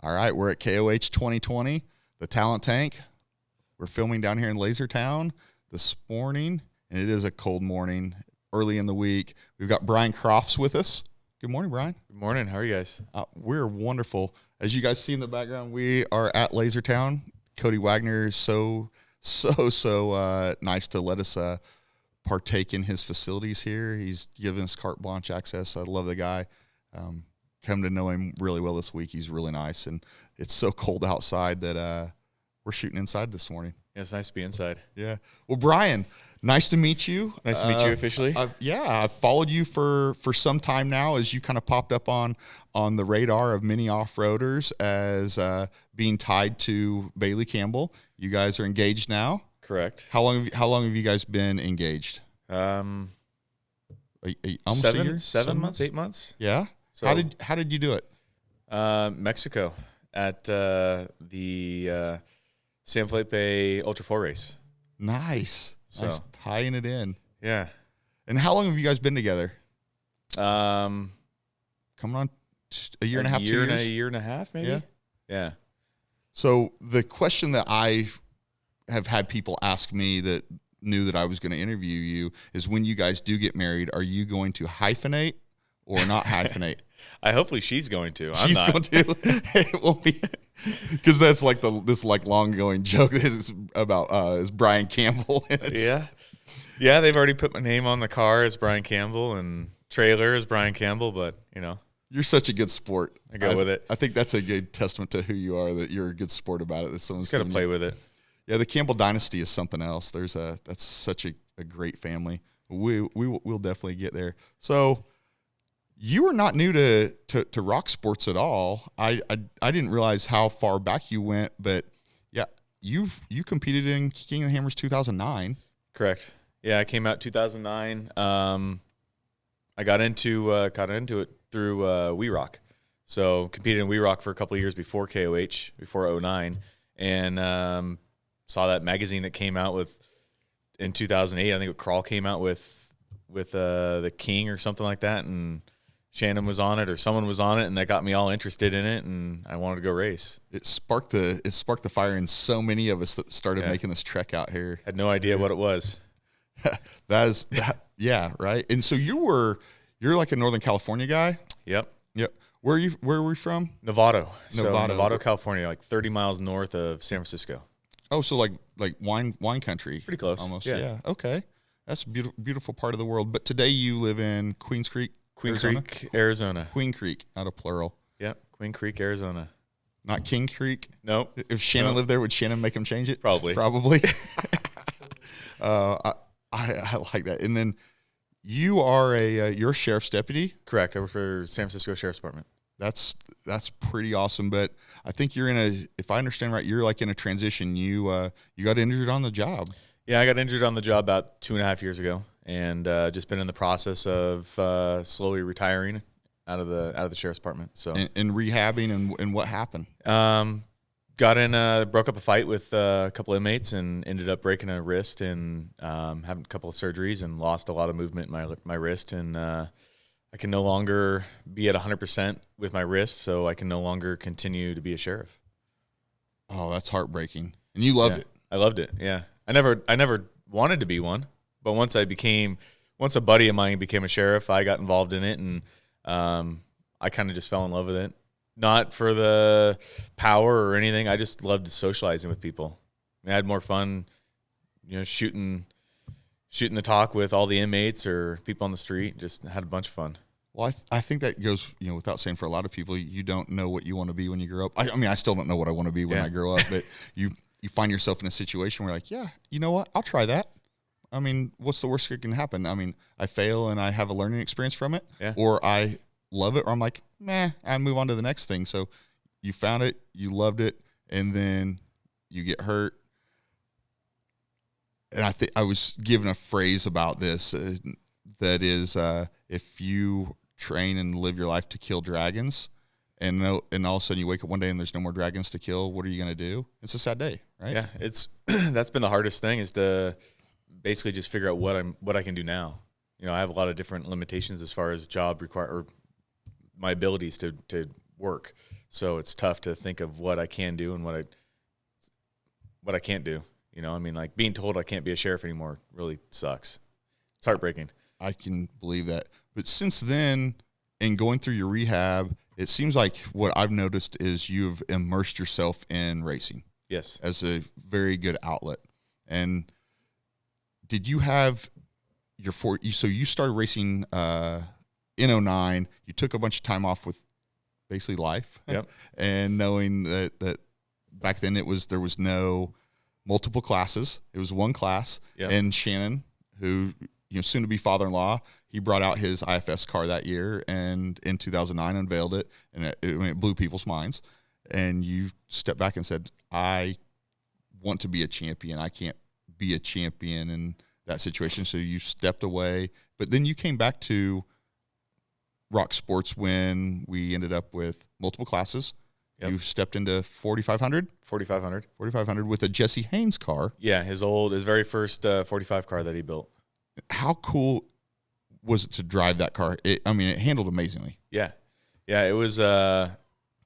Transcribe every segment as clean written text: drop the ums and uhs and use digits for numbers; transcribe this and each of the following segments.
All right, we're at KOH 2020, the Talent Tank. We're filming down here in Lasertown this morning, and it is a cold morning, early in the week. We've got Bryan Crofts with us. Good morning, Bryan. Good morning. How are you guys? We're wonderful. As you guys see in the background, we are at Lasertown. Cody Wagner is so nice to let us partake in his facilities here. He's given us carte blanche access. I love the guy. Come to know him really well this week. He's really nice, and it's so cold outside that we're shooting inside this morning. Yeah, it's nice to be inside. Yeah. Well, Bryan, nice to meet you. Nice to meet you officially. I've followed you for some time now as you kind of popped up on the radar of many off-roaders as being tied to Bailey Campbell. You guys are engaged now. Correct. How long have you guys been engaged? Almost a year? 7 months, 8 months. Yeah. So, how did you do it? Mexico at the San Felipe ULTRA4 race. Nice. So, nice tying it in. Yeah. And how long have you guys been together? Coming on a year and a half, 2 years? A year and a half, maybe. Yeah. Yeah. So the question that I have had people ask me that knew that I was going to interview you is, when you guys do get married, are you going to hyphenate or not hyphenate? Hopefully she's going to. She's going to. It won't be, because that's like this long going joke is about is Bryan Campbell. Yeah. They've already put my name on the car as Bryan Campbell and trailer as Bryan Campbell, but you're such a good sport. I go with it. I think that's a good testament to who you are, that you're a good sport about it. That someone's got to play with it. Yeah, the Campbell Dynasty is something else. That's such a great family. We'll definitely get there. So you were not new to rock sports at all. I didn't realize how far back you went, but yeah, you competed in King of the Hammers 2009. Correct. Yeah, I came out 2009. I got into it through We Rock. So competed in We Rock for a couple of years before KOH, before 09, and saw that magazine that came out in 2008. I think Crawl came out with the King or something like that, and Shannon was on it, or someone was on it, and that got me all interested in it, and I wanted to go race. It sparked the fire in so many of us that started making this trek out here. Had no idea what it was. Yeah, right. And so you're like a Northern California guy. Yep. Where are we from? Novato, California, like 30 miles north of San Francisco. Oh, so like wine country. Pretty close. Almost. Yeah. Okay. That's a beautiful part of the world. But today you live in Queens Creek, Arizona. Queen Creek, not a plural. Yep. Queen Creek, Arizona. Not King Creek? Nope. If Shannon lived there, would Shannon make him change it? Probably. I like that. And then you are you're a sheriff's deputy? Correct. I work for San Francisco Sheriff's Department. That's pretty awesome. But I think you're if I understand right, you're like in a transition. You got injured on the job. Yeah, I got injured on the job about 2.5 years ago, and just been in the process of slowly retiring out of the Sheriff's Department. So and rehabbing, and what happened? Broke up a fight with a couple inmates and ended up breaking a wrist and having a couple of surgeries and lost a lot of movement in my wrist, and I can no longer be at 100% with my wrist, so I can no longer continue to be a sheriff. Oh, that's heartbreaking. And you loved it. I loved it. Yeah. I never wanted to be one, but once a buddy of mine became a sheriff, I got involved in it, and I kind of just fell in love with it. Not for the power or anything. I just loved socializing with people. I had more fun, shooting the talk with all the inmates or people on the street. Just had a bunch of fun. Well, I think that goes, without saying, for a lot of people, you don't know what you want to be when you grow up. I mean, I still don't know what I want to be when I grow up, but you find yourself in a situation where you're like, yeah, you know what? I'll try that. I mean, what's the worst that can happen? I mean, I fail and I have a learning experience from it, or I love it, or I'm like, meh, I move on to the next thing. So you found it, you loved it, and then you get hurt. And I think I was given a phrase about this that is, if you train and live your life to kill dragons, and all of a sudden you wake up one day and there's no more dragons to kill, what are you going to do? It's a sad day, right? Yeah, it's that's been the hardest thing, is to basically just figure out what I can do now. I have a lot of different limitations as far as job or my abilities to work. So it's tough to think of what I can do and what I can't do. You know, I mean, like being told I can't be a sheriff anymore really sucks. It's heartbreaking. I can believe that. But since then, in going through your rehab, it seems like what I've noticed is you've immersed yourself in racing. Yes. As a very good outlet. And did you have so you started racing in 2009. You took a bunch of time off with basically life. Yep. And knowing that back then there was no multiple classes. It was one class. Yep. And Shannon, who soon to be father-in-law, he brought out his IFS car that year and in 2009 unveiled it, and it blew people's minds. And you stepped back and said, I want to be a champion. I can't be a champion in that situation. So you stepped away, but then you came back to Rock Sports when we ended up with multiple classes. Yep. You stepped into 4,500 with a Jesse Haynes car. Yeah. His very first 45 car that he built. How cool was it to drive that car? It handled amazingly. Yeah. Yeah. It was, not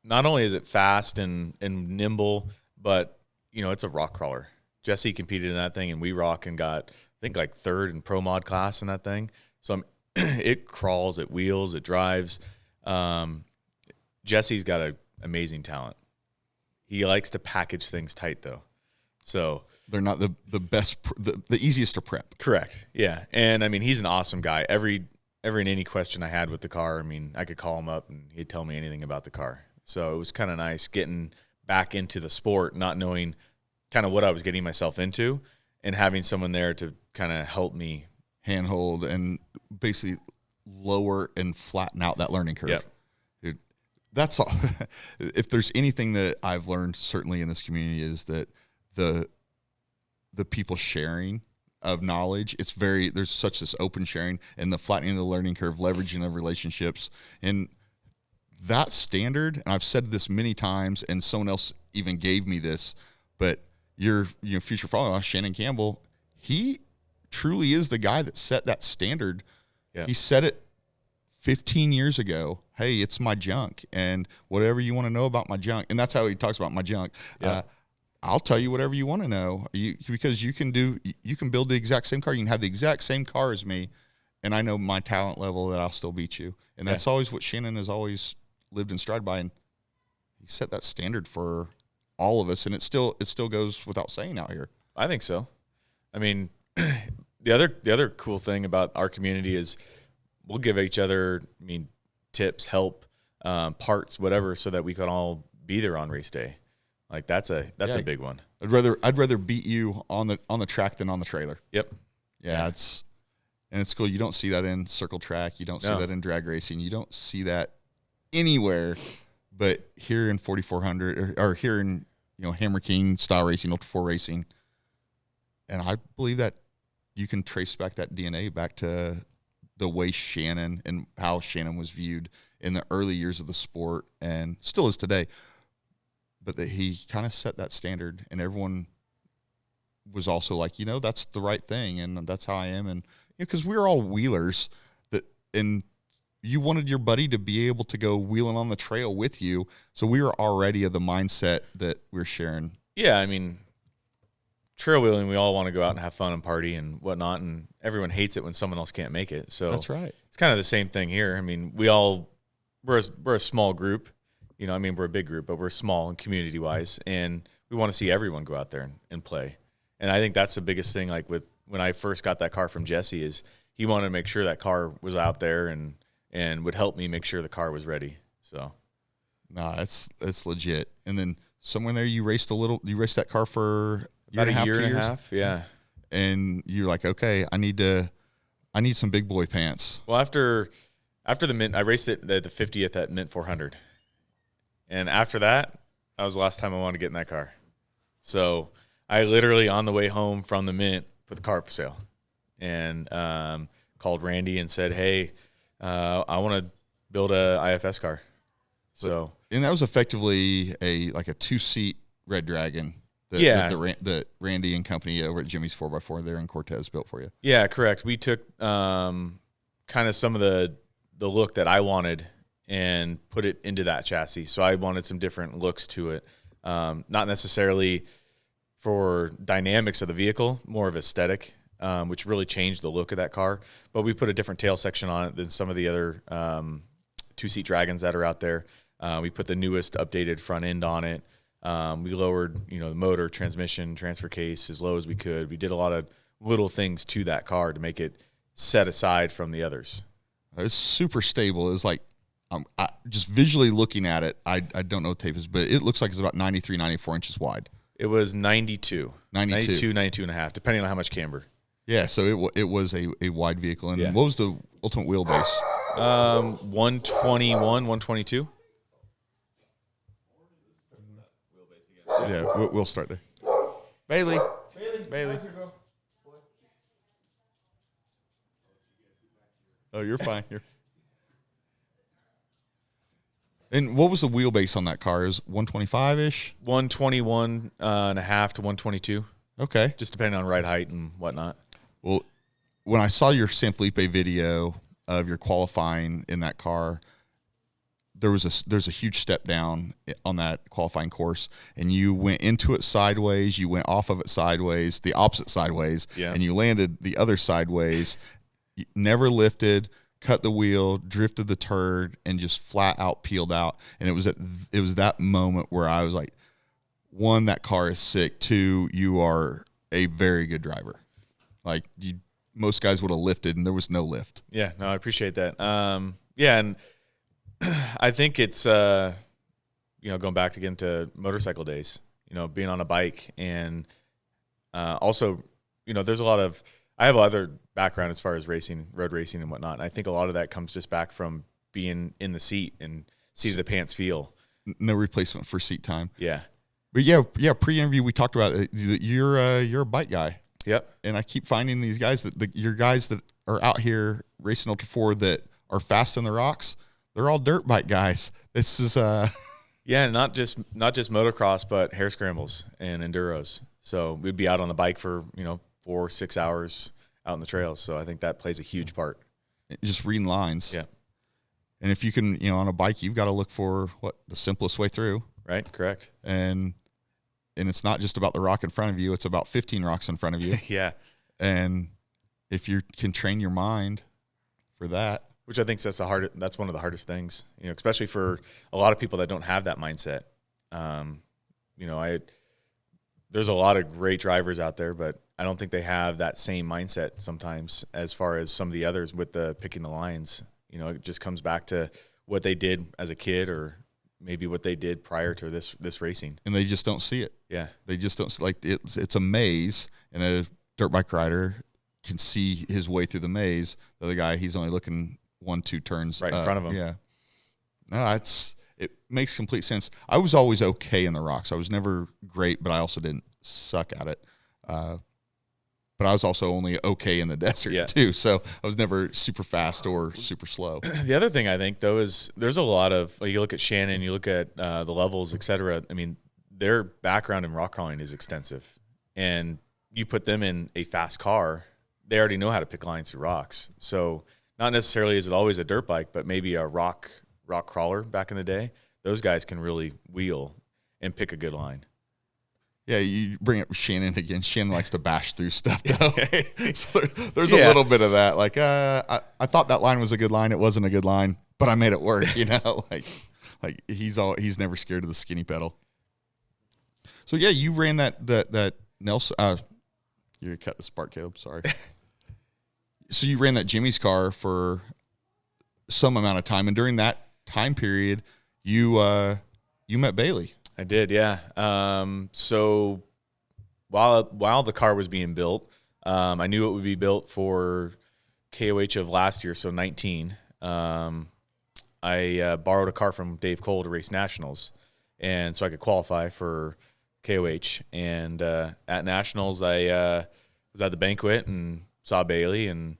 only is it fast and nimble, but it's a rock crawler. Jesse competed in that thing, and we rock and got, I think, like third in pro mod class in that thing. So it crawls, it wheels, it drives. Jesse's got an amazing talent. He likes to package things tight, though. So they're not the best, the easiest to prep. Correct. Yeah, and he's an awesome guy. Every and any question I had with the car, I could call him up and he'd tell me anything about the car. So it was kind of nice getting back into the sport, not knowing kind of what I was getting myself into, and having someone there to kind of help me handhold and basically lower and flatten out that learning curve. Yep. Dude, that's all. If there's anything that I've learned certainly in this community is that the people sharing of knowledge, there's such this open sharing and the flattening of the learning curve, leveraging of relationships, and that standard, and I've said this many times, and someone else even gave me this, but your future father-in-law, Shannon Campbell, he truly is the guy that set that standard. Yeah. He said it 15 years ago. Hey, it's my junk, and whatever you want to know about my junk, and that's how he talks about my junk. Yeah. I'll tell you whatever you want to know, because you can build the exact same car. You can have the exact same car as me, and I know my talent level that I'll still beat you. And that's always what Shannon has always lived in stride by, and he set that standard for all of us, and it still goes without saying out here. I think so. The other cool thing about our community is we'll give each other tips, help, parts, whatever, so that we can all be there on race day. Like that's a big one. I'd rather beat you on the track than on the trailer. Yep. Yeah. It's cool. You don't see that in circle track. You don't see that in drag racing. You don't see that anywhere, but here in 4,400 or here in Hammer King style racing, ULTRA4 racing, and I believe that you can trace back that DNA back to the way Shannon and how Shannon was viewed in the early years of the sport and still is today, but that he kind of set that standard, and everyone was also like, that's the right thing, and that's how I am, and because we're all wheelers and you wanted your buddy to be able to go wheeling on the trail with you. So we were already of the mindset that we're sharing. Yeah. Trail wheeling, we all want to go out and have fun and party and whatnot. And everyone hates it when someone else can't make it. So that's right. It's kind of the same thing here. We're a small group, we're a big group, but we're small and community wise. And we want to see everyone go out there and play. And I think that's the biggest thing. Like when I first got that car from Jesse, is he wanted to make sure that car was out there and would help me make sure the car was ready. So, nah, it's legit. And then somewhere there, you raced that car for about a year and a half. Yeah. And you're like, okay, I need some big boy pants. Well, after the Mint, I raced it at the 50th at Mint 400. And after that was the last time I wanted to get in that car. So I literally, on the way home from the Mint, put the car up for sale and called Randy and said, hey, I want to build a IFS car. So, and that was effectively a 2-seat Red Dragon. The Randy and company over at Jimmy's 4x4 there in Cortez built for you. Yeah, correct. We took kind of some of the look that I wanted and put it into that chassis. So I wanted some different looks to it, not necessarily for dynamics of the vehicle, more of aesthetic, which really changed the look of that car. But we put a different tail section on it than some of the other two-seat Dragons that are out there. We put the newest updated front end on it. We lowered, the motor, transmission, transfer case as low as we could. We did a lot of little things to that car to make it set aside from the others. It's super stable. It was like, just visually looking at it, I don't know what tape is, but it looks like it's about 93, 94 inches wide. It was 92 and a half, depending on how much camber. Yeah, so it was a wide vehicle. And what was the ultimate wheelbase? 121, 122. Yeah, we'll start there. Bailey. Oh, you're fine. And what was the wheelbase on that car? It was 125-ish? 121 and a half to 122. Okay. Just depending on ride height and whatnot. Well, when I saw your San Felipe video of your qualifying in that car, there's a huge step down on that qualifying course, and you went into it sideways, you went off of it sideways, the opposite sideways, and you landed the other sideways. You never lifted, cut the wheel, drifted the turd, and just flat out peeled out. And it was that moment where I was like, one, that car is sick. Two, you are a very good driver. Like, most guys would have lifted, and there was no lift. Yeah, no, I appreciate that. And I think it's, going back again to motorcycle days, being on a bike. And also, there's a lot of – I have other background as far as racing, road racing and whatnot. And I think a lot of that comes just back from being in the seat and seat of the pants feel. No replacement for seat time. Yeah. But yeah, pre-interview we talked about you're a bike guy. Yep. And I keep finding these guys your guys that are out here racing ULTRA4 that are fast in the rocks. They're all dirt bike guys. This is yeah, not just motocross, but hair scrambles and enduros. So we'd be out on the bike for 4-6 hours out in the trails. So I think that plays a huge part. Just reading lines. Yeah. And if you can, on a bike, you've got to look for the simplest way through. Right. Correct. And it's not just about the rock in front of you. It's about 15 rocks in front of you. Yeah. And if you can train your mind for that. Which I think that's one of the hardest things, especially for a lot of people that don't have that mindset. There's a lot of great drivers out there, but I don't think they have that same mindset sometimes as far as some of the others with the picking the lines. It just comes back to what they did as a kid or maybe what they did prior to this racing. And they just don't see it. Yeah. They just don't like it's a maze, and a dirt bike rider can see his way through the maze. The other guy, he's only looking 1-2 turns right in front of him. Yeah. No, it makes complete sense. I was always okay in the rocks. I was never great, but I also didn't suck at it. But I was also only okay in the desert too. So I was never super fast or super slow. The other thing I think though is there's a lot of, you look at Shannon, you look at the levels, et cetera. I mean, their background in rock crawling is extensive, and you put them in a fast car, they already know how to pick lines through rocks. So not necessarily is it always a dirt bike, but maybe a rock crawler back in the day. Those guys can really wheel and pick a good line. Yeah, you bring up Shannon again. Shannon likes to bash through stuff, though. So there's a little bit of that. Like, I thought that line was a good line. It wasn't a good line, but I made it work. Like he's never scared of the skinny pedal. So yeah, you ran that Nelson. You cut the spark, Caleb. Sorry. So you ran that Jimmy's car for some amount of time, and during that time period, you met Bailey. I did, yeah. So while the car was being built, I knew it would be built for KOH of last year, so 19. I borrowed a car from Dave Cole to race nationals, and so I could qualify for KOH. And at nationals, I was at the banquet and saw Bailey and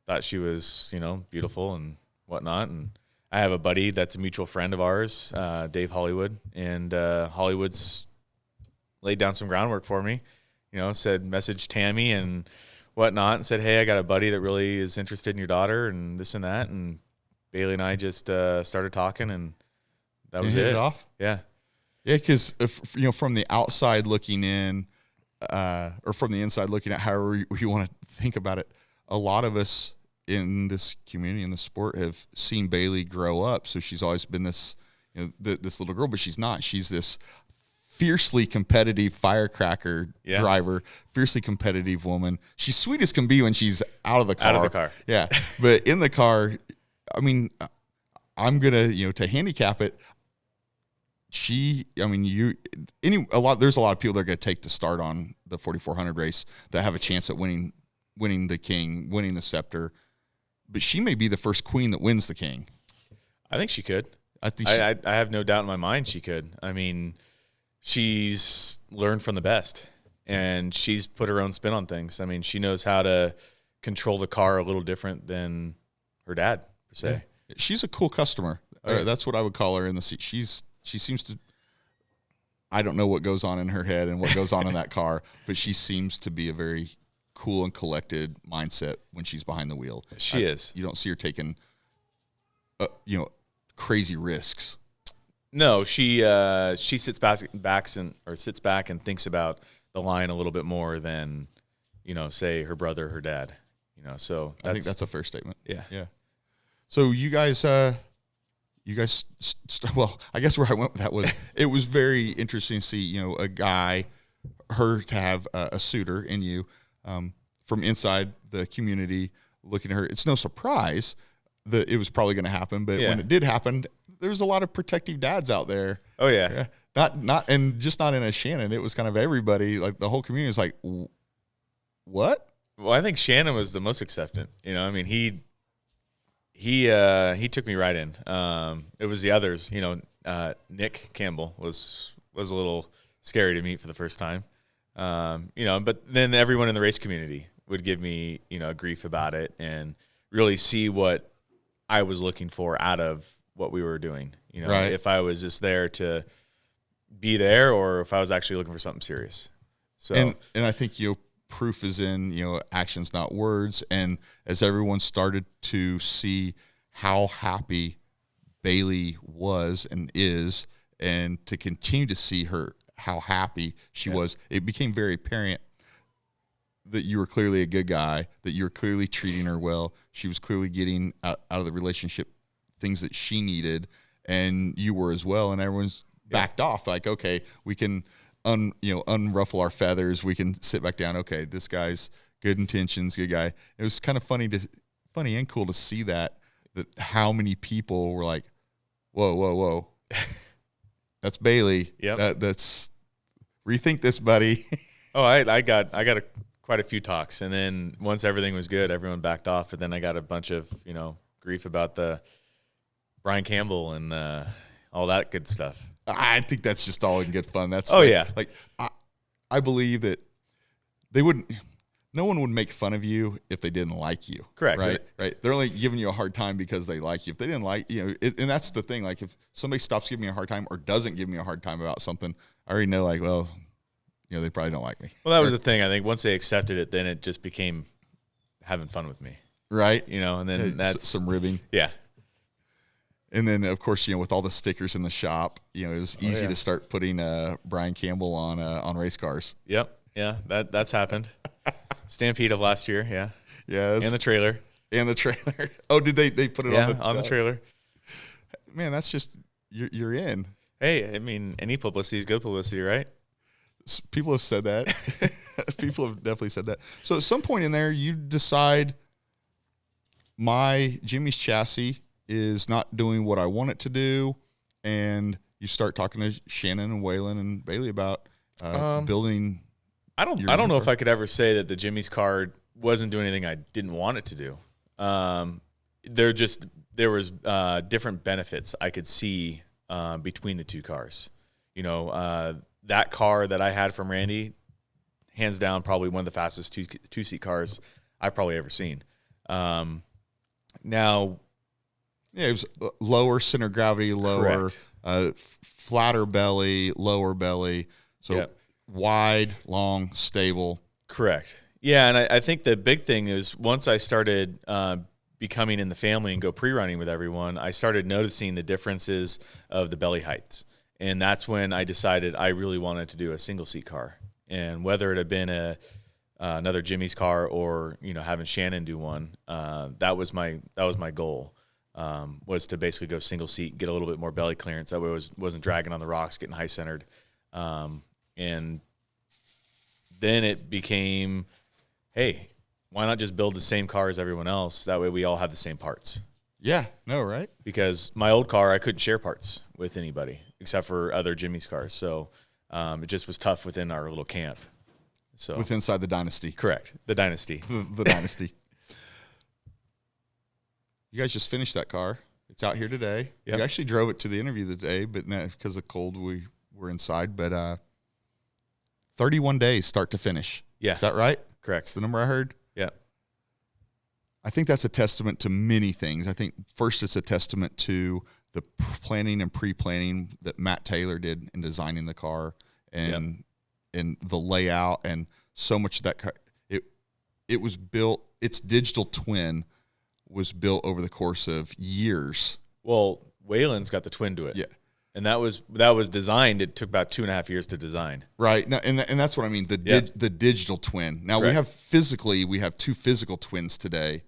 thought she was, beautiful and whatnot. And I have a buddy that's a mutual friend of ours, Dave Hollywood, and Hollywood's laid down some groundwork for me. Said message Tammy and whatnot, and said, hey, I got a buddy that really is interested in your daughter and this and that. And Bailey and I just started talking, and that was hit it. it off. Yeah. Yeah, because from the outside looking in, or from the inside looking at, however you want to think about it, a lot of us in this community, in the sport, have seen Bailey grow up. So she's always been this, this little girl, but she's not. She's this fiercely competitive firecracker driver, fiercely competitive woman. She's sweet as can be when she's out of the car. Out of the car. Yeah. But in the car, I mean, I'm going to, to handicap it. There's a lot of people that are going to take the start on the 4,400 race that have a chance at winning the King, winning the Scepter. But she may be the first queen that wins the King. I think she could. I have no doubt in my mind she could. I mean, she's learned from the best, and she's put her own spin on things. I mean, she knows how to control the car a little different than her dad, per se. Yeah. She's a cool customer. Okay. That's what I would call her in the seat. She seems to, I don't know what goes on in her head and what goes on in that car, but she seems to be a very cool and collected mindset when she's behind the wheel. She is. You don't see her taking, crazy risks. No, she sits back and thinks about the line a little bit more than, say her brother, her dad. So I think that's a fair statement. Yeah. Yeah. So you guys, well, I guess where I went with that was it was very interesting to see, a guy, her to have a suitor in you, from inside the community looking at her. It's no surprise that it was probably going to happen, but when it did happen, there's a lot of protective dads out there. Oh yeah. Not in a Shannon. It was kind of everybody, like the whole community was like, what? Well, I think Shannon was the most acceptant. He took me right in. It was the others, Nick Campbell was a little scary to meet for the first time. But then everyone in the race community would give me, grief about it and really see what I was looking for out of what we were doing. Right. If I was just there to be there or if I was actually looking for something serious. So, and I think, proof is in, actions, not words. And as everyone started to see how happy Bailey was and is, and to continue to see her, how happy she was, it became very apparent that you were clearly a good guy, that you were clearly treating her well. She was clearly getting out of the relationship things that she needed, and you were as well. And everyone's backed off, like, okay, we can unruffle our feathers. We can sit back down. Okay, this guy's good intentions, good guy. It was kind of funny and cool to see that how many people were like, whoa, that's Bailey. Yeah, that's rethink this, buddy. Oh, I got quite a few talks, and then once everything was good, everyone backed off. But then I got a bunch of grief about the Brian Campbell and all that good stuff. I think that's just all in good fun. That's like I believe that no one would make fun of you if they didn't like you. Correct. Right. They're only giving you a hard time because they like you. If they didn't like and that's the thing. Like if somebody stops giving me a hard time or doesn't give me a hard time about something, I already know, like, well, they probably don't like me. Well, that was the thing. I think once they accepted it, then it just became having fun with me. Right. And then that's some ribbing. Yeah. And then, of course, with all the stickers in the shop, it was easy to start putting Bryan Campbell on race cars. Yep. Yeah, that's happened. Stampede of last year, yeah. Yeah. And the trailer. Oh, did they put it on the trailer? Man, that's just, you're in. Hey, I mean, any publicity is good publicity, right? People have said that. People have definitely said that. So at some point in there, you decide Jimmy's chassis is not doing what I want it to do, and you start talking to Shannon and Waylon and Bailey about building. I don't know if I could ever say that the Jimmy's car wasn't doing anything I didn't want it to do. There was different benefits I could see between the two cars. That car that I had from Randy, hands down, probably one of the fastest two-seat cars I've probably ever seen. Now. Yeah, it was lower center gravity, lower, flatter belly, lower belly. So wide, long, stable. Correct. Yeah, and I think the big thing is once I started becoming in the family and go pre-running with everyone, I started noticing the differences of the belly heights. And that's when I decided I really wanted to do a single seat car. And whether it had been another Jimmy's car or, having Shannon do one, that was my goal, was to basically go single seat, get a little bit more belly clearance. That way I wasn't dragging on the rocks, getting high centered. And then it became, hey, why not just build the same car as everyone else? That way we all have the same parts. Yeah, no, right? Because my old car, I couldn't share parts with anybody except for other Jimmy's cars. So it just was tough within our little camp. So inside the Dynasty. Correct. The Dynasty. The Dynasty. You guys just finished that car. It's out here today. Yep. We actually drove it to the interview today, but because of cold, we were inside. But 31 days start to finish. Yeah. Is that right? Correct. That's the number I heard? Yeah. I think that's a testament to many things. I think first it's a testament to the planning and pre-planning that Matt Taylor did in designing the car and the layout, and so much of that car. It was built, its digital twin was built over the course of years. Well, Wayland's got the twin to it. Yeah. And that was designed. It took about 2.5 years to design. Right. Now, and that's what I mean, the digital twin. Now, Correct. we have two physical twins today,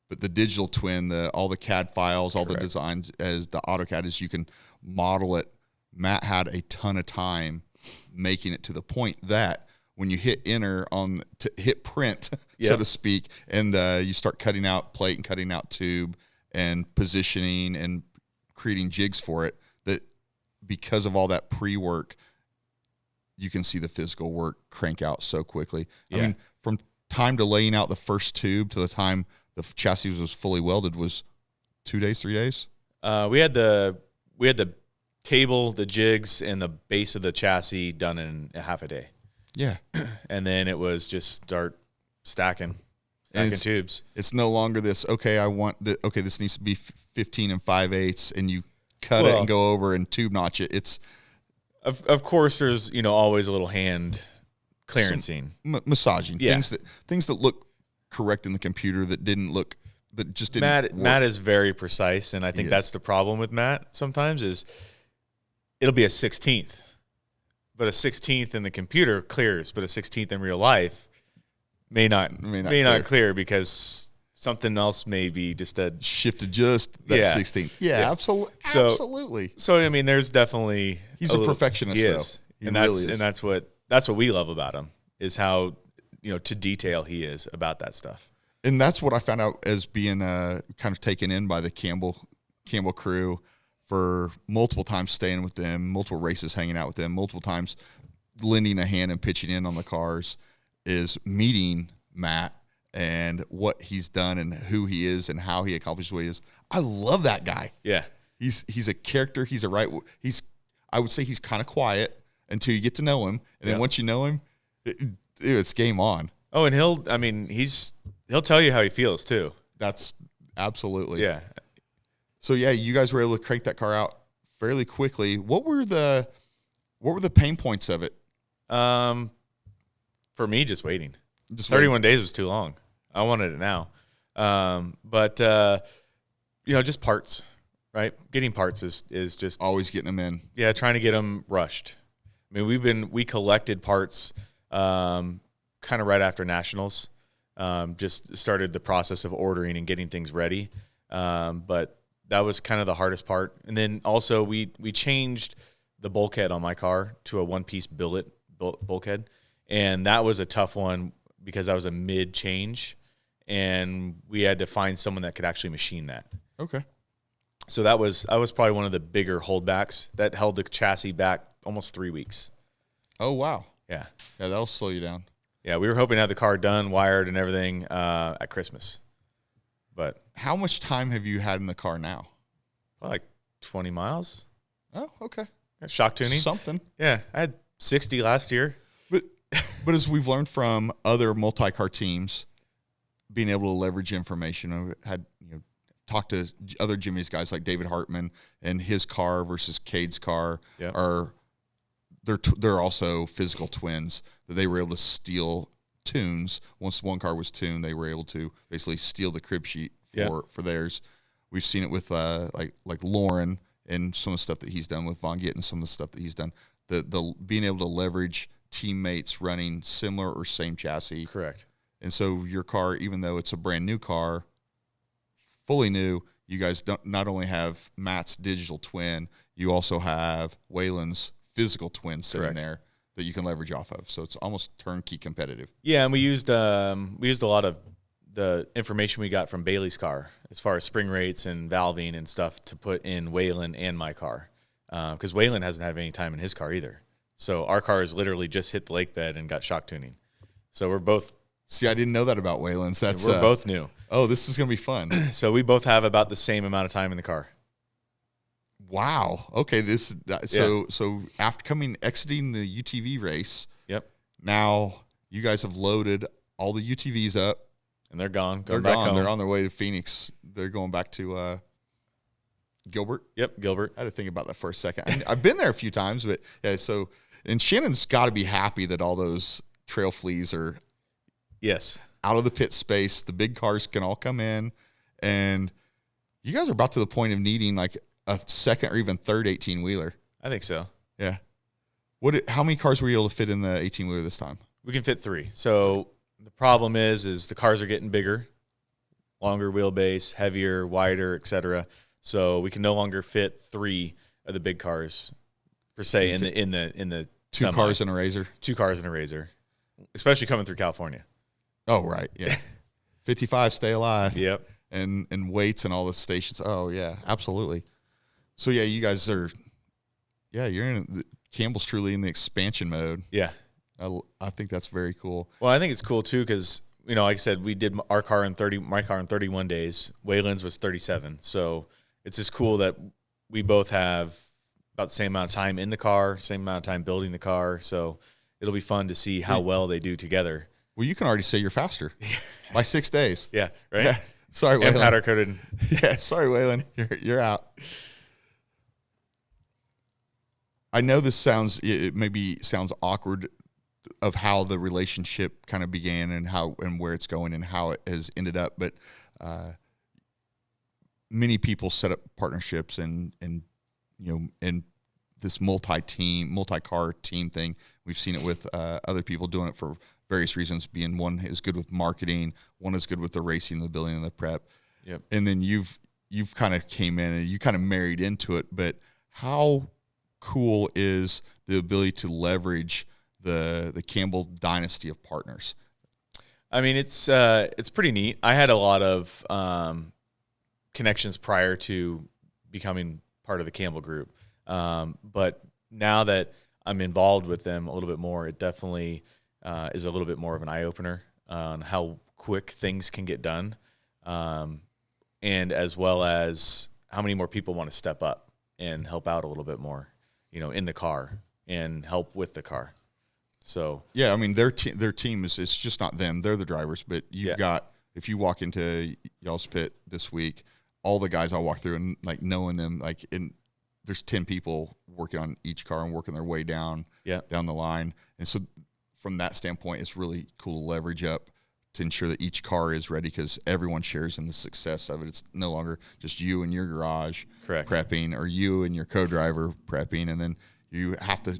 but the digital twin, all the CAD files, all Correct. the designs, as the AutoCAD, as you can model it. Matt had a ton of time making it to the point that when you hit enter hit print, so to speak, and you start cutting out plate and cutting out tube and positioning and creating jigs for it, that because of all that pre-work, you can see the physical work crank out so quickly. Yeah. I mean, from time to laying out the first tube to the time the chassis was fully welded was 2 days, 3 days? We had the table, the jigs, and the base of the chassis done in a half a day. Yeah. And then it was just start stacking tubes. It's no longer this, this needs to be 15 and 5/8, and you cut it and go over and tube notch it. It's of course there's always a little hand clearancing, massaging, things that look correct in the computer that just didn't work. Matt is very precise, and I think that's the problem with Matt sometimes is it'll be a 16th, but a 16th in the computer clears, but a 16th in real life may not clear because something else may be just shifted just that 16th. Yeah. Absolutely. So I mean, there's definitely he's a perfectionist, though. That's what we love about him is how to detail he is about that stuff. And that's what I found out as being kind of taken in by the Campbell crew for multiple times staying with them, multiple races hanging out with them, multiple times lending a hand and pitching in on the cars, is meeting Matt and what he's done and who he is and how he accomplished what he is. I love that guy. Yeah. He's a character. I would say he's kind of quiet until you get to know him. And then once you know him, it's game on. Oh, and he'll tell you how he feels too. That's absolutely. Yeah. So you guys were able to crank that car out fairly quickly. What were the pain points of it? For me, just waiting. 31 days was too long. I wanted it now. But just parts, right? Getting parts is just always getting them in. Yeah. Trying to get them rushed. I mean, we collected parts, kind of right after nationals, just started the process of ordering and getting things ready. But that was kind of the hardest part. And then also we changed the bulkhead on my car to a one-piece billet bulkhead. And that was a tough one because that was a mid-change. And we had to find someone that could actually machine that. Okay. So that was probably one of the bigger holdbacks that held the chassis back almost 3 weeks. Oh, wow. Yeah. Yeah, that'll slow you down. Yeah, we were hoping to have the car done, wired, and everything at Christmas. But how much time have you had in the car now? Like 20 miles. Oh, okay. Shock tuning. Something. Yeah, I had 60 last year. But as we've learned from other multi-car teams, being able to leverage information, I've had talked to other Jimmy's guys like David Hartman, and his car versus Cade's car they're also physical twins that they were able to steal tunes. Once one car was tuned, they were able to basically steal the crib sheet for theirs. We've seen it with like Lauren and some of the stuff that he's done with Von Gitt and some of the stuff that he's done. The being able to leverage teammates running similar or same chassis. Correct. And so your car, even though it's a brand new car, fully new, you guys not only have Matt's digital twin, you also have Waylon's physical twin sitting there that you can leverage off of. So it's almost turnkey competitive. Yeah, and we used a lot of the information we got from Bailey's car as far as spring rates and valving and stuff to put in Waylon and my car, because Waylon hasn't had any time in his car either. So our car has literally just hit the lake bed and got shock tuning. So we're both. See, I didn't know that about Waylon's. We're both new. Oh, this is going to be fun. So we both have about the same amount of time in the car. Wow. Okay. So after exiting the UTV race. Yep. Now you guys have loaded all the UTVs up. And they're gone. They're back gone. home. They're on their way to Phoenix. They're going back to Gilbert. Yep, Gilbert. I had to think about that for a second. I've been there a few times, but yeah. So, and Shannon's got to be happy that all those trail fleas are out of the pit space. The big cars can all come in, and you guys are about to the point of needing like a second or even third 18-wheeler. I think so. Yeah. How many cars were you able to fit in the 18-wheeler this time? We can fit 3. So the problem is the cars are getting bigger, longer wheelbase, heavier, wider, etc. So we can no longer fit 3 of the big cars per se in the two semi. cars and a Razor. 2 cars and a Razor, especially coming through California. Oh right, yeah. 55, stay alive. Yep. And weights and all the stations. Oh yeah, absolutely. So yeah, you guys are. Yeah, you're in. Campbell's truly in the expansion mode. Yeah. I think that's very cool. Well, I think it's cool too because like I said, we did my car in 31 days. Waylon's was 37. So it's just cool that we both have about the same amount of time in the car, same amount of time building the car. So it'll be fun to see how well they do together. Well, you can already say you're faster by 6 days. Yeah, right. Yeah. Sorry, Waylon. And powder coated. Yeah, sorry, Waylon. You're out. I know it maybe sounds awkward of how the relationship kind of began and where it's going and how it has ended up, but many people set up partnerships and this multi-car team thing. We've seen it with other people doing it for various reasons. Being one is good with marketing, one is good with the racing, the building, and the prep. Yep. And then you've kind of came in and you kind of married into it. But how cool is the ability to leverage the Campbell Dynasty of partners? I mean, it's pretty neat. I had a lot of connections prior to becoming part of the Campbell group, but now that I'm involved with them a little bit more, it definitely is a little bit more of an eye opener on how quick things can get done, and as well as how many more people want to step up and help out a little bit more, in the car and help with the car. So yeah, I mean their team is, it's just not them; they're the drivers. But you've got, if you walk into y'all's pit this week, all the guys I walk through and like knowing them, there's 10 people working on each car and working their way down the line. And so from that standpoint, it's really cool to leverage up to ensure that each car is ready because everyone shares in the success of it. It's no longer just you and your garage prepping or you and your co-driver prepping, and then you have to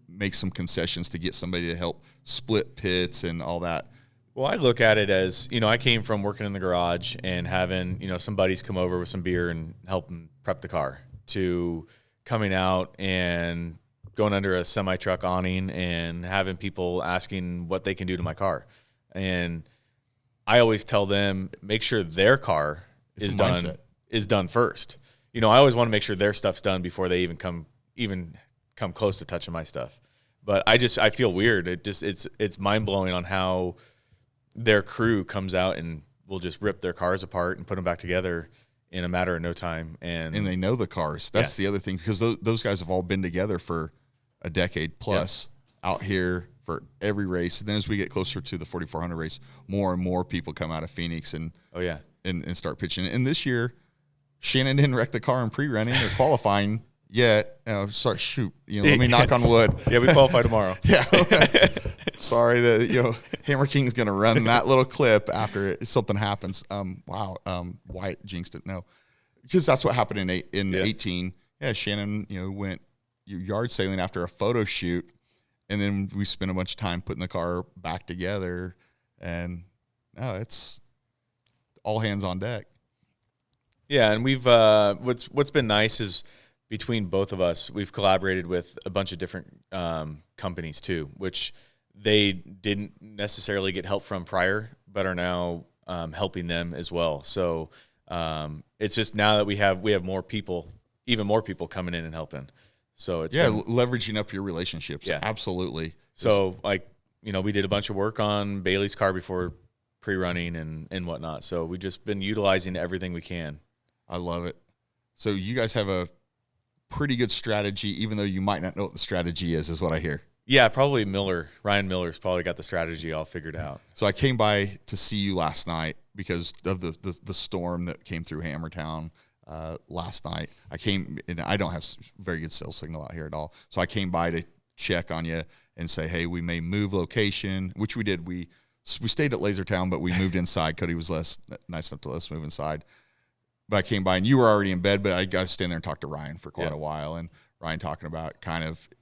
make some concessions to get somebody to help split pits and all that. Well, I look at it as, I came from working in the garage and having, some buddies come over with some beer and help them prep the car, to coming out and going under a semi-truck awning and having people asking what they can do to my car. And I always tell them, make sure their car is done first. I always want to make sure their stuff's done before they even come close to touching my stuff. But I feel weird. It's mind-blowing on how their crew comes out and will just rip their cars apart and put them back together in a matter of no time. And they know the cars. That's the other thing, because those guys have all been together for a decade plus out here for every race. And then as we get closer to the 4,400 race, more and more people come out of Phoenix and start pitching. And this year, Shannon didn't wreck the car in pre-running or qualifying yet. Sorry, shoot. Let me knock on wood. Yeah, we qualify tomorrow. Yeah. Sorry that, Hammer King's going to run that little clip after something happens. Wow. Wyatt jinxed it. No, because that's what happened in 18. Yeah, Shannon, went yard sailing after a photo shoot, and then we spent a bunch of time putting the car back together, and it's all hands on deck. Yeah, and we've what's been nice is between both of us, we've collaborated with a bunch of different companies too, which they didn't necessarily get help from prior, but are now helping them as well. So it's just now that we have more people, even more people coming in and helping. So it's leveraging up your relationships. Yeah, absolutely. So we did a bunch of work on Bailey's car before pre-running and whatnot. So we've just been utilizing everything we can. I love it. So you guys have a pretty good strategy, even though you might not know what the strategy is what I hear. Yeah, probably Ryan Miller's probably got the strategy all figured out. So I came by to see you last night because of the storm that came through Hammertown last night. I came, and I don't have very good cell signal out here at all. So I came by to check on you and say, hey, we may move location, which we did. We stayed at Lasertown, but we moved inside. Cody was nice enough to let us move inside. But I came by, and you were already in bed, but I got to stand there and talk to Ryan for quite a while. And Ryan talking about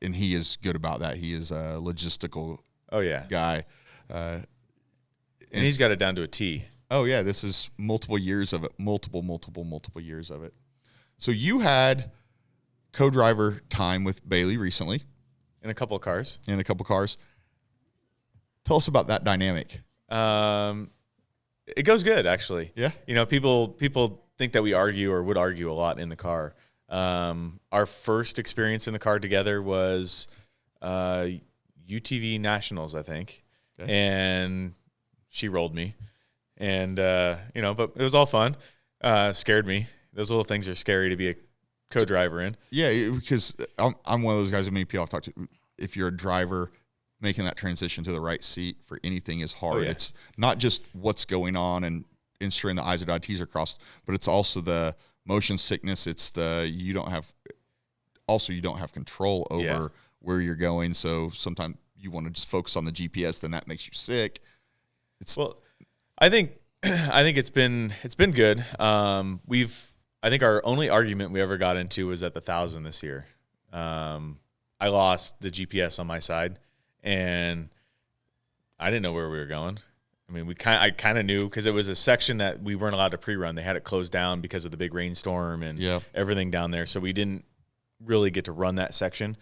and he is good about that. He is a logistical guy. And he's got it down to a T. Oh, yeah, this is multiple years of it, multiple years of it. So you had co-driver time with Bailey recently. In a couple of cars. Tell us about that dynamic. It goes good, actually. Yeah. People think that we argue or would argue a lot in the car. Our first experience in the car together was UTV Nationals, I think. Okay. And she rolled me. And, but it was all fun. Scared me. Those little things are scary to be a co-driver in. Yeah, because I'm one of those guys that many people I've talked to. If you're a driver, making that transition to the right seat for anything is hard. It's not just what's going on and ensuring the I's are dotted, T's are crossed, but it's also the motion sickness. It's you don't have control over where you're going. So sometimes you want to just focus on the GPS, then that makes you sick. I think it's been good. I think our only argument we ever got into was at the 1,000 this year. I lost the GPS on my side, and I didn't know where we were going. I mean, I kind of knew because it was a section that we weren't allowed to pre-run. They had it closed down because of the big rainstorm and everything down there. So we didn't really get to run that section,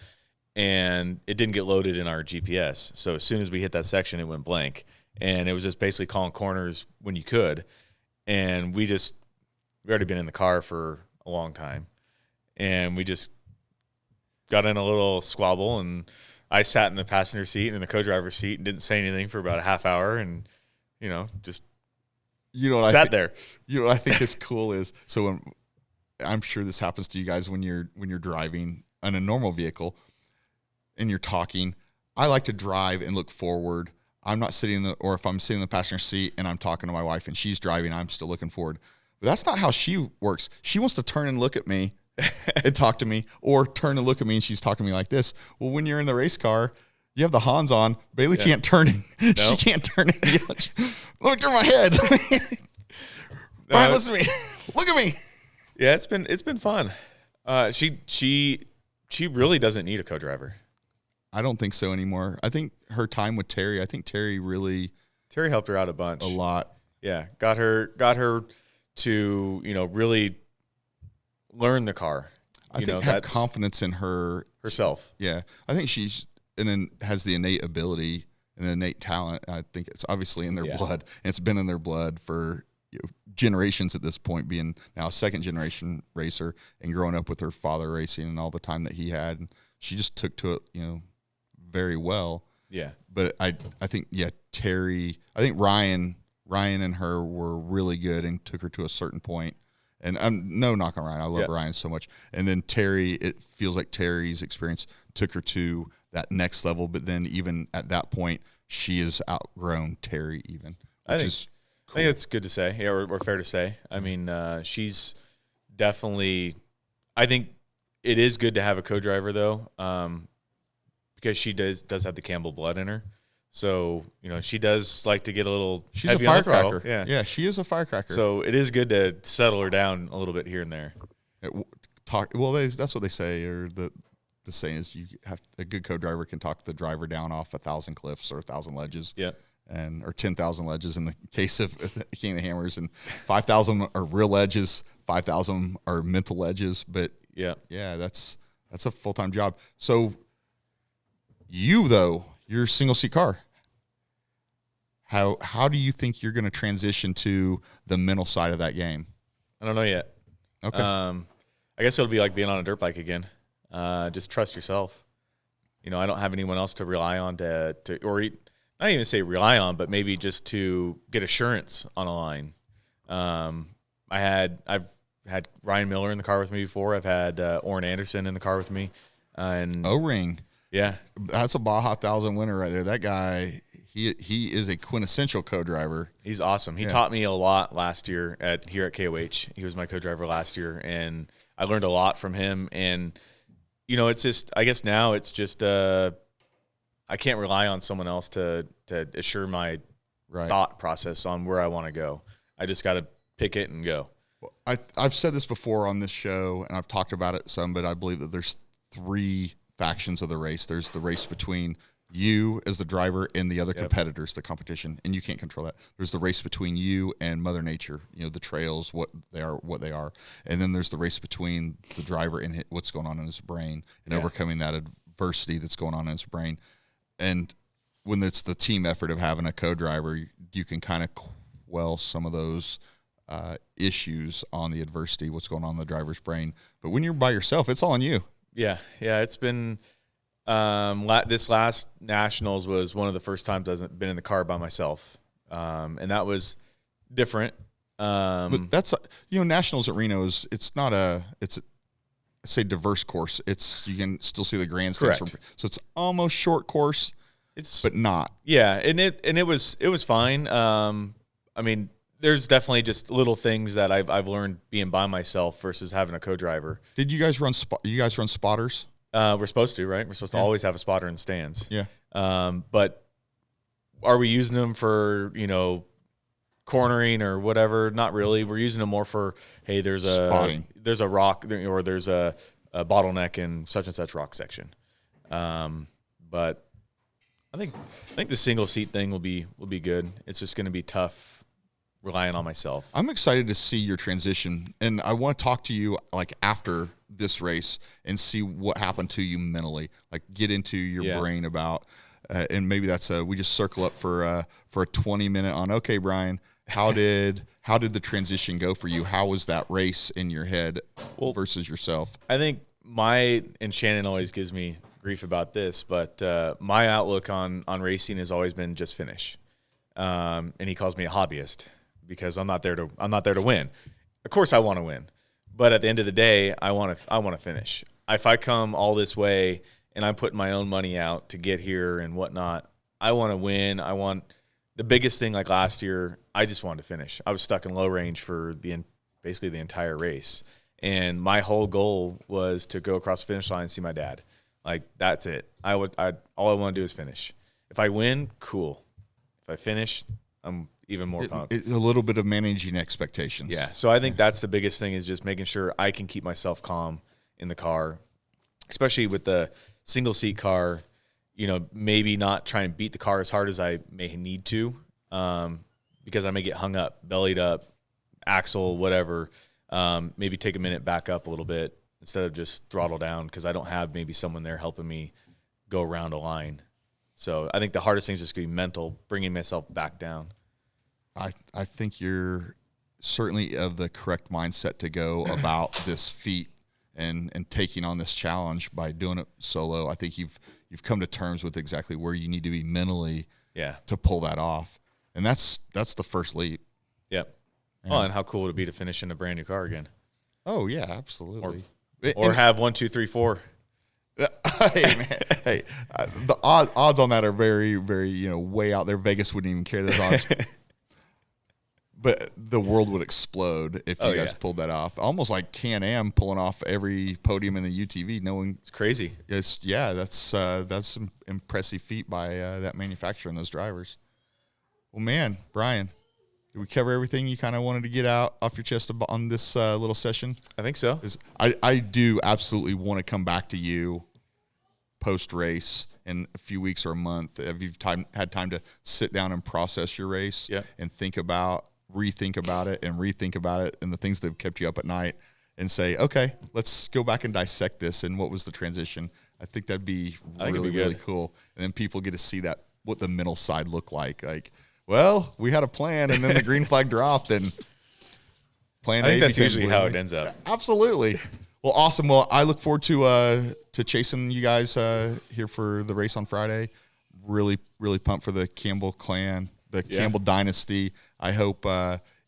and it didn't get loaded in our GPS. So as soon as we hit that section, it went blank, and it was just basically calling corners when you could. And we already been in the car for a long time, and we just got in a little squabble, and I sat in the passenger seat and in the co-driver's seat and didn't say anything for about a half hour, and just sat there. You know what I think is cool is, so when, I'm sure this happens to you guys when you're driving on a normal vehicle and you're talking. I like to drive and look forward. I'm not sitting or if I'm sitting in the passenger seat and I'm talking to my wife and she's driving, I'm still looking forward. But that's not how she works. She wants to turn and look at me and talk to me, or turn and look at me and she's talking to me like this. Well, when you're in the race car, you have the Hans on. Bailey can't turn. No. She can't turn. Let me turn my head. Bryan, listen to me. Look at me. Yeah, it's been fun. She really doesn't need a co-driver. I don't think so anymore. I think her time with Terry. I think Terry helped her out a lot. Yeah, got her to really learn the car. I think have confidence in herself. Yeah, I think she's has the innate ability and the innate talent. I think it's obviously in their blood, and it's been in their blood for generations at this point. Being now a second generation racer and growing up with her father racing and all the time that he had, and she just took to it, very well. Yeah, but I think Terry. I think Ryan and her were really good and took her to a certain point. And I'm no knock on Ryan. I love Ryan so much. And then Terry, it feels like Terry's experience took her to that next level. But then even at that point, she has outgrown Terry even. I think it's good to say, or fair to say. I mean, she's definitely – I think it is good to have a co-driver, though, because she does have the Campbell blood in her. So, she does like to get a little She's heavy a on the firecracker. throttle. Yeah, she is a firecracker. So it is good to settle her down a little bit here and there. That's what they say, or the saying is a good co-driver can talk the driver down off 1,000 cliffs or 1,000 ledges. Yeah. Or 10,000 ledges in the case of King of the Hammers, and 5,000 are real ledges, 5,000 are mental ledges. But yeah, that's a full-time job. So your single seat car. How do you think you're going to transition to the mental side of that game? I don't know yet. Okay. I guess it'll be like being on a dirt bike again. Just trust yourself. I don't have anyone else to rely on not even say rely on, but maybe just to get assurance on a line. I've had Ryan Miller in the car with me before. I've had Orrin Anderson in the car with me. And O-Ring. Yeah. That's a Baja 1000 winner right there. That guy, he is a quintessential co-driver. He's awesome. He taught me a lot last year here at KOH. He was my co-driver last year, and I learned a lot from him. And, it's just, I guess now it's just I can't rely on someone else to assure my thought process on where I want to go. I just got to pick it and go. I've said this before on this show, and I've talked about it some, but I believe that there's 3 factions of the race. There's the race between you as the driver and the other competitors, the competition, and you can't control that. There's the race between you and Mother Nature, the trails, what they are. And then there's the race between the driver and what's going on in his brain and overcoming that adversity that's going on in his brain. And when it's the team effort of having a co-driver, you can kind of quell some of those issues on the adversity, what's going on in the driver's brain. But when you're by yourself, it's all on you. Yeah. It's been this last Nationals was one of the first times I've been in the car by myself, and that was different. But that's Nationals at Reno it's a diverse course. You can still see the grandstands, so it's almost short course. But not. Yeah, and it was fine. I mean, there's definitely just little things that I've learned being by myself versus having a co-driver. Did you guys run spotters? We're supposed to, right? We're supposed to always have a spotter in the stands. Yeah. But are we using them for cornering or whatever? Not really. We're using them more for, hey, there's a rock or there's a bottleneck in such and such rock section. But I think the single seat thing will be good. It's just going to be tough relying on myself. I'm excited to see your transition, and I want to talk to you after this race and see what happened to you mentally. Get into your brain about, and maybe we just circle up for a 20-minute on. Okay, Bryan, how did the transition go for you? How was that race in your head versus yourself? I think and Shannon always gives me grief about this, but my outlook on racing has always been just finish. And he calls me a hobbyist because I'm not there to win. Of course I want to win, but at the end of the day, I want to finish. If I come all this way and I'm putting my own money out to get here and whatnot, I want to win. The biggest thing, like last year, I just wanted to finish. I was stuck in low range for basically the entire race. And my whole goal was to go across the finish line and see my dad. That's it. All I want to do is finish. If I win, cool. If I finish, I'm even more pumped. A little bit of managing expectations. Yeah. So I think that's the biggest thing is just making sure I can keep myself calm in the car, especially with the single seat car, maybe not try and beat the car as hard as I may need to, because I may get hung up, bellied up, axle, whatever. Maybe take a minute, back up a little bit instead of just throttle down because I don't have maybe someone there helping me go around a line. So I think the hardest thing is just going to be mental, bringing myself back down. I think you're certainly of the correct mindset to go about this feat and taking on this challenge by doing it solo. I think you've come to terms with exactly where you need to be mentally to pull that off. And that's the first leap. Yep. Yeah. Oh, and how cool would it be to finish in a brand new car again? Oh yeah, absolutely. Or have 1, 2, 3, 4. Hey man, the odds on that are very, very way out there. Vegas wouldn't even care those odds. But the world would explode if you guys pulled that off. Almost like Can-Am pulling off every podium in the UTV. Knowing it's crazy. That's some impressive feat by that manufacturer and those drivers. Well, man, Bryan, did we cover everything you kind of wanted to get out off your chest on this little session? I think so. I do absolutely want to come back to you post-race in a few weeks or a month. Have you had time to sit down and process your race and rethink about it and the things that have kept you up at night and say, okay, let's go back and dissect this and what was the transition? I think that'd be really cool. And then people get to see what the mental side looked like. Like, well, we had a plan and then the green flag dropped and plan A. I think that's usually how it ends up. Absolutely. Well, awesome. Well, I look forward to chasing you guys here for the race on Friday. Really, really pumped for the Campbell clan, the Campbell Dynasty. I hope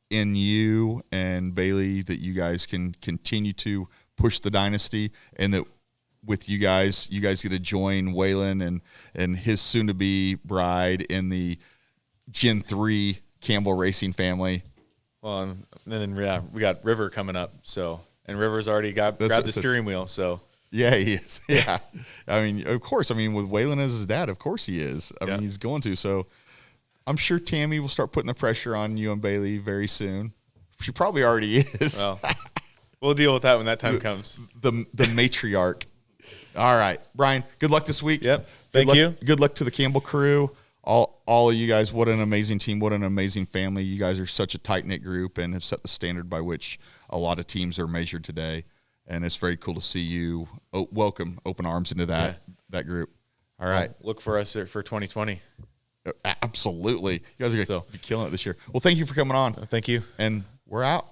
in you and Bailey that you guys can continue to push the dynasty, and that with you guys get to join Waylon and his soon-to-be bride in the Gen 3 Campbell Racing family. Well, and then we got River coming up, and River's already grabbed the steering wheel, so. Yeah, he is. Yeah. I mean, of course. I mean, with Waylon as his dad, of course he is. I mean, he's going to. So I'm sure Tammy will start putting the pressure on you and Bailey very soon. She probably already is. Well, we'll deal with that when that time comes. The matriarch. All right, Bryan, good luck this week. Yep. Thank you. Good luck to the Campbell crew. All of you guys, what an amazing team. What an amazing family. You guys are such a tight-knit group and have set the standard by which a lot of teams are measured today. And it's very cool to see you welcome open arms into that group. All right. Look for us for 2020. Absolutely. You guys are going to be killing it this year. Well, thank you for coming on. Thank you. And we're out.